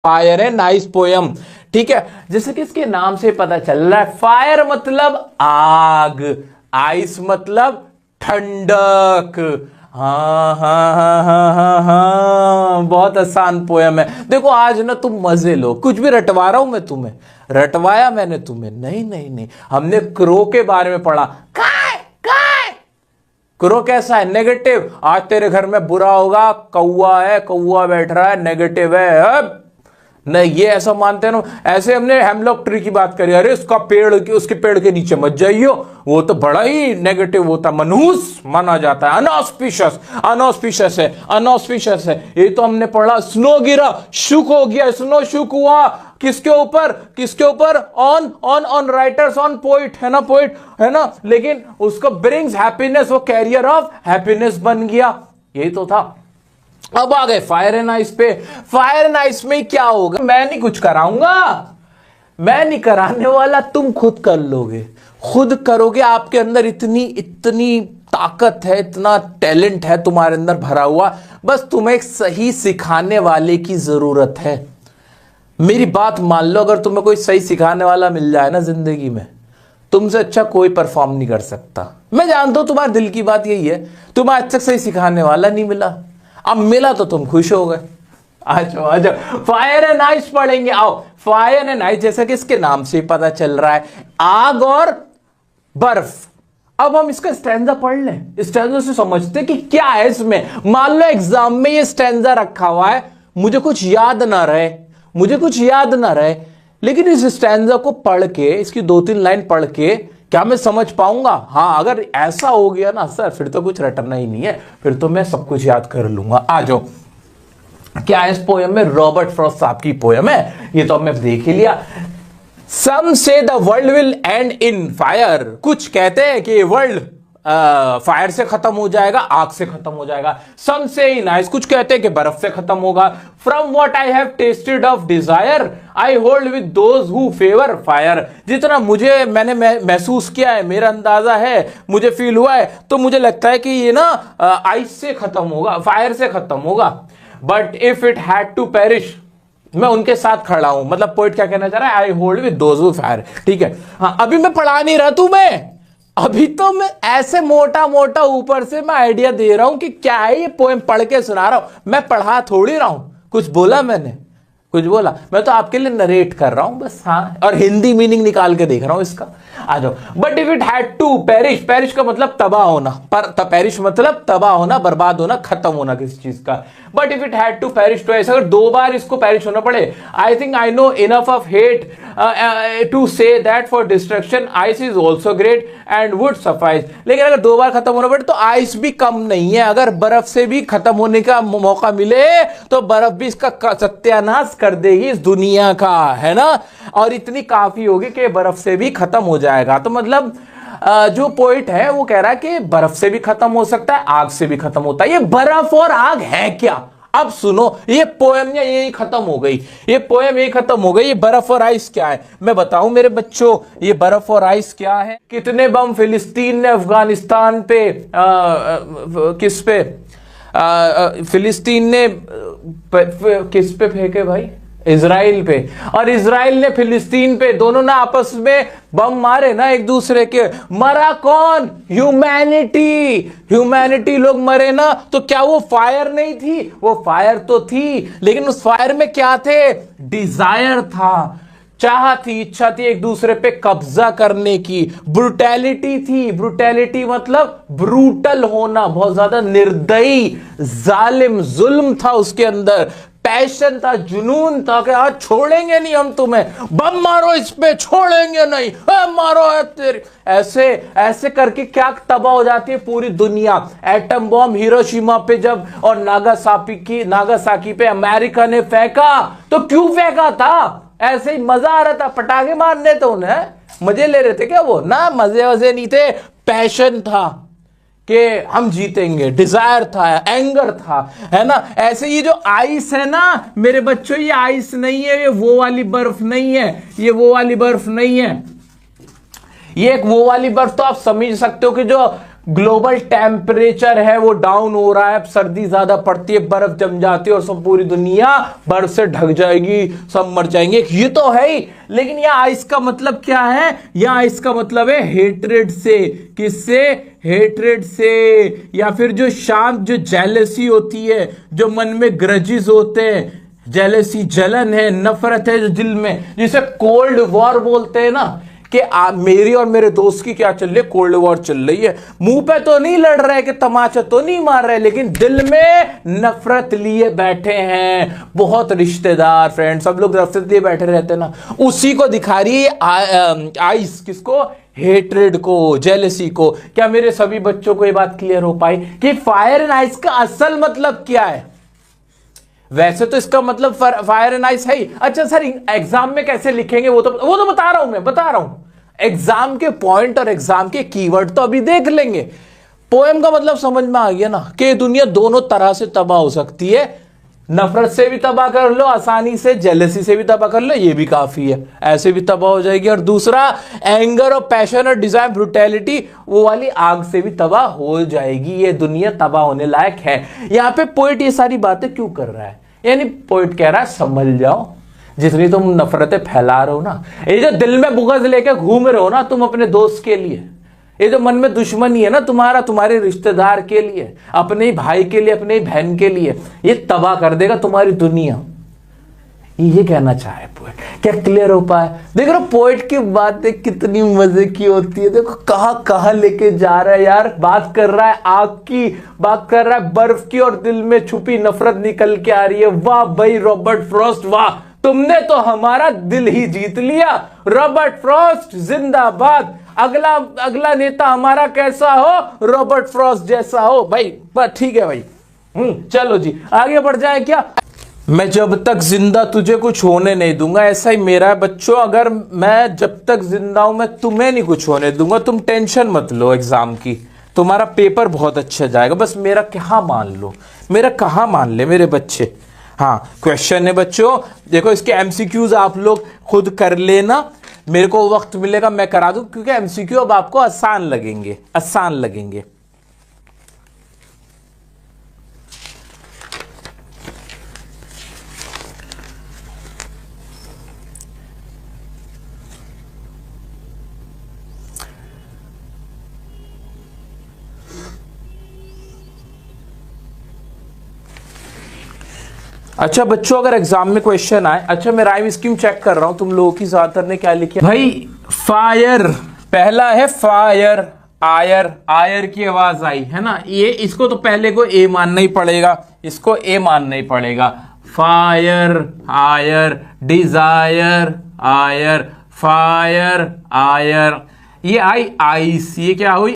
Fire है nice poem. ठीक है, जैसे कि इसके नाम से पता चल रहा है, फायर मतलब आग, आइस मतलब ठंडक। हाँ हाँ हाँ हाँ हाँ हाँ, बहुत आसान पोयम है। देखो आज ना तुम मजे लो, कुछ भी रटवा रहा हूं मैं तुम्हें, रटवाया मैंने तुम्हें? नहीं नहीं नहीं, हमने क्रो के बारे में पढ़ा। काय काय क्रो कैसा है? नेगेटिव। आज तेरे घर में बुरा होगा, कौआ है, कौआ बैठ रहा है, नेगेटिव है। अब नहीं, ये ऐसा मानते हैं ना, ऐसे हमने हेमलॉक ट्री की बात करी, अरे उसका पेड़ की, उसके पेड़ के नीचे मत जाइयो, वो तो बड़ा ही नेगेटिव होता, मनहूस माना जाता है, अनऑस्पिशियस, अनऑस्पिशियस है, अनऑस्पिशियस है। ये तो हमने पढ़ा। स्नो गिरा, शुक हो गया, स्नो शुक हुआ, किसके ऊपर? किसके ऊपर? On on on writers, on poet, है ना, पोइट है ना, लेकिन उसको ब्रिंग्स हैप्पीनेस, वो कैरियर ऑफ हैप्पीनेस बन गया। यही तो था। अब आ गए फायर एंड आइस पे। फायर एंड आइस में क्या होगा? मैं नहीं कुछ कराऊंगा, मैं नहीं कराने वाला, तुम खुद कर लोगे, खुद करोगे। आपके अंदर इतनी इतनी ताकत है, इतना टैलेंट है तुम्हारे अंदर भरा हुआ, बस तुम्हें एक सही सिखाने वाले की जरूरत है। मेरी बात मान लो, अगर तुम्हें कोई सही सिखाने वाला मिल जाए ना जिंदगी में, तुमसे अच्छा कोई परफॉर्म नहीं कर सकता। मैं जानता हूं तुम्हारे दिल की बात यही है, तुम्हें आज तक सही सिखाने वाला नहीं मिला, अब मिला तो तुम खुश हो गए। आ जाओ फायर एंड आइस पढ़ेंगे। आओ, फायर एंड आइस, जैसा कि इसके नाम से पता चल रहा है, आग और बर्फ। अब हम इसका स्टैंजा पढ़ लें, स्टैंजा से समझते कि क्या है इसमें। मान लो एग्जाम में ये स्टैंजा रखा हुआ है, मुझे कुछ याद ना रहे, मुझे कुछ याद ना रहे, लेकिन इस स्टैंजा को पढ़ के, इसकी 2-3 लाइन पढ़ के क्या मैं समझ पाऊंगा? हाँ, अगर ऐसा हो गया ना सर, फिर तो कुछ रटना ही नहीं है, फिर तो मैं सब कुछ याद कर लूंगा। आ जाओ, क्या है इस पोयम में? रॉबर्ट फ्रॉस्ट साहब की पोयम है, ये तो हमने देख ही लिया। सम से the world will and in fire. कुछ कहते हैं कि वर्ल्ड फायर से खत्म हो जाएगा, आग से खत्म हो जाएगा। सम से इन आइस, कुछ कहते हैं कि बर्फ से खत्म होगा। From what I have tested of desire I hold with those who favour fire. जितना मुझे मैंने महसूस किया है, मेरा अंदाजा है, मुझे फील हुआ है, तो मुझे लगता है कि ये ना आइस से खत्म होगा, फायर से खत्म होगा। But if it had to perish, मैं उनके साथ खड़ा हूं। मतलब पोइट क्या कहना चाह रहा है? I hold with those who fire. ठीक है, हाँ, अभी मैं पढ़ा नहीं रहा तुम्हें, अभी तो मैं ऐसे मोटा मोटा ऊपर से मैं आइडिया दे रहा हूं कि क्या है ये पोएम, पढ़ के सुना रहा हूं। मैं पढ़ा थोड़ी रहा हूं, कुछ बोला मैंने? कुछ बोला? मैं तो आपके लिए नरेट कर रहा हूं बस। हाँ, और हिंदी मीनिंग निकाल के देख रहा हूं इसका। आ जाओ। But if it had to perish, perish का मतलब तबाह होना, पर पेरिश मतलब तबाह होना, बर्बाद होना, खत्म होना किसी चीज का। But if it had to perish twice, अगर 2 बार इसको पेरिश होना पड़े, I think I know enough of hate to say that for destruction ice is also great and would suffice. लेकिन अगर 2 बार खत्म होना पड़े तो आइस भी कम नहीं है। अगर बर्फ से भी खत्म होने का मौका मिले तो बर्फ भी इसका सत्यानाश कर देगी इस दुनिया का, है ना। और इतनी काफी होगी कि बर्फ से भी खत्म हो जाएगा। तो मतलब जो पोइट है वो कह रहा है कि बर्फ से भी खत्म हो सकता है, आग से भी खत्म होता है। ये बर्फ और आग है क्या? अब सुनो, ये पोएम यही खत्म हो गई, ये पोएम यही खत्म हो गई। ये बर्फ और आइस क्या है मैं बताऊं मेरे बच्चों, ये बर्फ और आइस क्या है? कितने बम फिलिस्तीन ने अफगानिस्तान पे किस पे फिलिस्तीन ने किस पे फेंके भाई? इजराइल पे। और इजराइल ने फिलिस्तीन पे, दोनों ने आपस में बम मारे ना एक दूसरे के। मरा कौन? ह्यूमैनिटी। ह्यूमैनिटी लोग मरे ना, तो क्या वो फायर नहीं थी? वो फायर तो थी, लेकिन उस फायर में क्या थे? डिजायर था, चाह थी, इच्छा थी एक दूसरे पे कब्जा करने की। ब्रूटैलिटी थी, ब्रूटैलिटी मतलब ब्रूटल होना, बहुत ज्यादा निर्दयी, जालिम, जुल्म था उसके अंदर। पैशन था, जुनून था कि आज छोड़ेंगे नहीं हम तुम्हें, बम मारो इस पे, छोड़ेंगे नहीं, मारो है तेरी। ऐसे ऐसे करके क्या तबाह हो जाती है पूरी दुनिया। एटम बॉम्ब हिरोशिमा पे जब और नागासाकी पे अमेरिका ने फेंका, तो क्यों फेंका था? ऐसे ही मजा आ रहा था, पटाखे मारने तो उन्हें मजे ले रहे थे क्या वो? ना, मजे वजे नहीं थे, पैशन था कि हम जीतेंगे, डिजायर था, एंगर था, है ना। ऐसे ये जो आइस है ना मेरे बच्चों, ये आइस नहीं है, ये वो वाली बर्फ नहीं है, ये वो वाली बर्फ नहीं है। ये एक वो वाली बर्फ तो आप समझ सकते हो कि जो ग्लोबल टेम्परेचर है वो डाउन हो रहा है, सर्दी ज्यादा पड़ती है, बर्फ जम जाती है और सब पूरी दुनिया बर्फ से ढक जाएगी, सब मर जाएंगे, ये तो है ही। लेकिन यह आइस का मतलब क्या है? यह आइस का मतलब है हेट्रेड से। किससे? हेट्रेड से। या फिर जो शांत, जो जेलसी होती है, जो मन में ग्रजेस होते हैं, जेलसी जलन है, नफरत है जो दिल में, जिसे कोल्ड वॉर बोलते हैं ना, कि मेरी और मेरे दोस्त की क्या चल रही है? कोल्ड वॉर चल रही है। मुंह पे तो नहीं लड़ रहे, कि तमाचा तो नहीं मार रहे, लेकिन दिल में नफरत लिए बैठे हैं। बहुत रिश्तेदार, फ्रेंड, सब लोग नफरत लिए बैठे रहते हैं ना, उसी को दिखा रही है आइस। किसको? हेट्रेड को, जेलसी को। क्या मेरे सभी बच्चों को ये बात क्लियर हो पाई कि फायर एंड आइस का असल मतलब क्या है? वैसे तो इसका मतलब फायर एंड आइस है ही। अच्छा सर, एग्जाम में कैसे लिखेंगे? वो तो बता रहा हूं, मैं बता रहा हूं। एग्जाम के पॉइंट और एग्जाम के कीवर्ड तो अभी देख लेंगे। पोएम का मतलब समझ में आ गया ना, कि दुनिया दोनों तरह से तबाह हो सकती है। नफरत से भी तबाह कर लो आसानी से, जेलसी से भी तबाह कर लो, ये भी काफी है, ऐसे भी तबाह हो जाएगी। और दूसरा, एंगर और पैशन और डिजायर, ब्रुटैलिटी, वो वाली आग से भी तबाह हो जाएगी। ये दुनिया तबाह होने लायक है। यहां पे पोइट ये सारी बातें क्यों कर रहा है? यानी पोइट कह रहा है संभल जाओ, जितनी तुम नफरतें फैला रहे हो ना, ये जो दिल में बुग़्ज़ लेके घूम रहे हो ना तुम अपने दोस्त के लिए, ये जो मन में दुश्मनी है ना तुम्हारा, तुम्हारे रिश्तेदार के लिए, अपने ही भाई के लिए, अपने ही बहन के लिए, ये तबाह कर देगा तुम्हारी दुनिया। ये कहना चाहे पोएट। क्या क्लियर हो पाया? देख रहे हो पोएट की बातें कितनी मजे की होती है। देखो कहां कहां लेके जा रहा है यार। बात कर रहा है आग की, बात कर रहा है बर्फ की, और दिल में छुपी नफरत निकल के आ रही है। वाह भाई रॉबर्ट फ्रॉस्ट, वाह, तुमने तो हमारा दिल ही जीत लिया। रॉबर्ट फ्रॉस्ट जिंदाबाद। अगला नेता हमारा कैसा हो? रॉबर्ट फ्रॉस्ट जैसा हो भाई। बस ठीक है भाई, चलो जी आगे बढ़ जाए। क्या? मैं जब तक जिंदा तुझे कुछ होने नहीं दूंगा। ऐसा ही मेरा है बच्चों, अगर मैं जब तक जिंदा हूं मैं तुम्हें नहीं कुछ होने दूंगा। तुम टेंशन मत लो एग्जाम की, तुम्हारा पेपर बहुत अच्छा जाएगा। बस मेरा कहाँ मान लो, मेरा कहाँ मान ले मेरे बच्चे। हाँ, क्वेश्चन है बच्चों, देखो इसके एमसीक्यूज आप लोग खुद कर लेना। मेरे को वक्त मिलेगा मैं करा दूं, क्योंकि एमसीक्यू अब आपको आसान लगेंगे, आसान लगेंगे। अच्छा बच्चों, अगर एग्जाम में क्वेश्चन आए, अच्छा मैं राइम स्कीम चेक कर रहा हूं तुम लोगों की, ज्यादातर ने क्या लिखा भाई? फायर, पहला है फायर, आयर, आयर की आवाज आई है ना, ये इसको तो पहले को ए मानना ही पड़ेगा, इसको ए मानना ही पड़ेगा। फायर, आयर, डिजायर, आयर, फायर, आयर, ये आई आइस, ये क्या हुई?